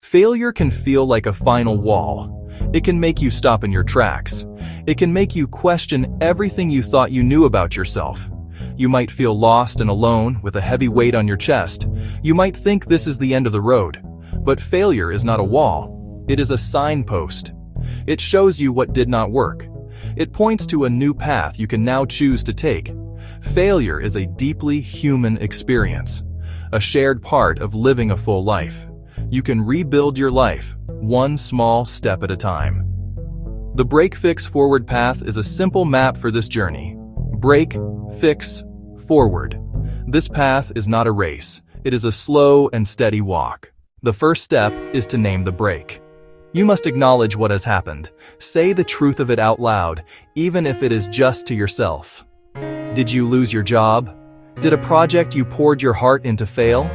Failure can feel like a final wall. It can make you stop in your tracks. It can make you question everything you thought you knew about yourself. You might feel lost and alone with a heavy weight on your chest. You might think this is the end of the road. But failure is not a wall. It is a signpost. It shows you what did not work. It points to a new path you can now choose to take. Failure is a deeply human experience, a shared part of living a full life. You can rebuild your life, one small step at a time. The Break, Fix, Forward path is a simple map for this journey. Break, fix, forward. This path is not a race. It is a slow and steady walk. The first step is to name the break. You must acknowledge what has happened. Say the truth of it out loud, even if it is just to yourself. Did you lose your job? Did a project you poured your heart into fail?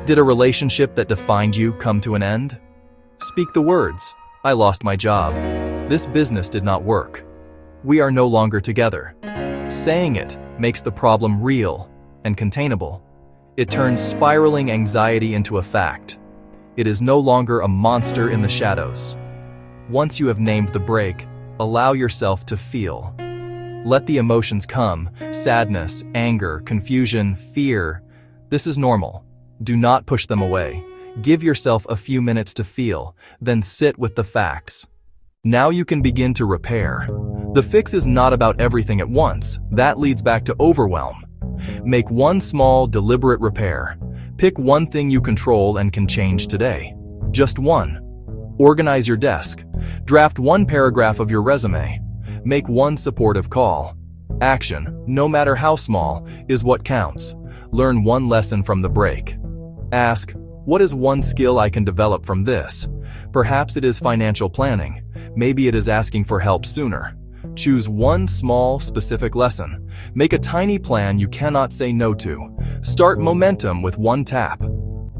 Did a relationship that defined you come to an end? Speak the words, I lost my job. This business did not work. We are no longer together. Saying it makes the problem real and containable. It turns spiraling anxiety into a fact. It is no longer a monster in the shadows. Once you have named the break, allow yourself to feel. Let the emotions come: sadness, anger, confusion, fear. This is normal. Do not push them away. Give yourself a few minutes to feel, then sit with the facts. Now you can begin to repair. The fix is not about everything at once. That leads back to overwhelm. Make one small, deliberate repair. Pick one thing you control and can change today. Just one. Organize your desk. Draft one paragraph of your resume. Make one supportive call. Action, no matter how small, is what counts. Learn one lesson from the break. Ask, what is one skill I can develop from this? Perhaps it is financial planning. Maybe it is asking for help sooner. Choose one small, specific lesson. Make a tiny plan you cannot say no to. Start momentum with one tap.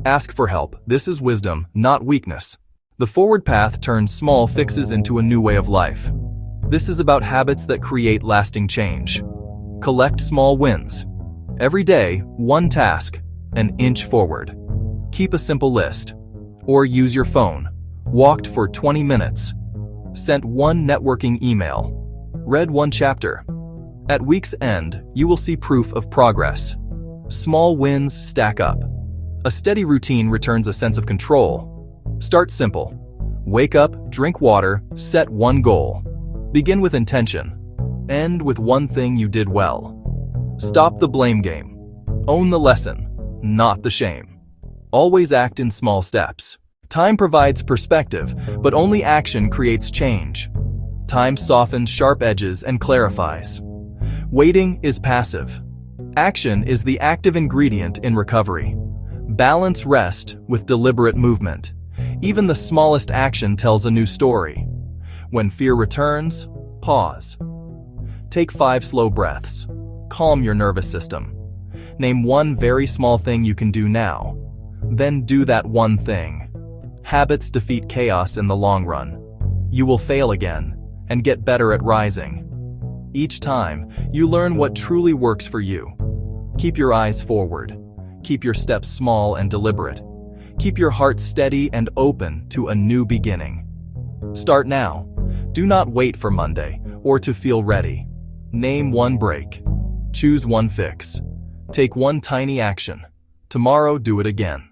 Ask for help. This is wisdom, not weakness. The forward path turns small fixes into a new way of life. This is about habits that create lasting change. Collect small wins. Every day, one task, an inch forward. Keep a simple list. Or use your phone. Walked for 20 minutes. Sent one networking email. Read one chapter. At week's end, you will see proof of progress. Small wins stack up. A steady routine returns a sense of control. Start simple. Wake up, drink water, set one goal. Begin with intention. End with one thing you did well. Stop the blame game. Own the lesson, not the shame. Always act in small steps. Time provides perspective, but only action creates change. Time softens sharp edges and clarifies. Waiting is passive. Action is the active ingredient in recovery. Balance rest with deliberate movement. Even the smallest action tells a new story. When fear returns, pause. Take 5 slow breaths. Calm your nervous system. Name one very small thing you can do now. Then do that one thing. Habits defeat chaos in the long run. You will fail again and get better at rising. Each time, you learn what truly works for you. Keep your eyes forward. Keep your steps small and deliberate. Keep your heart steady and open to a new beginning. Start now. Do not wait for Monday or to feel ready. Name one break. Choose one fix. Take one tiny action. Tomorrow, do it again.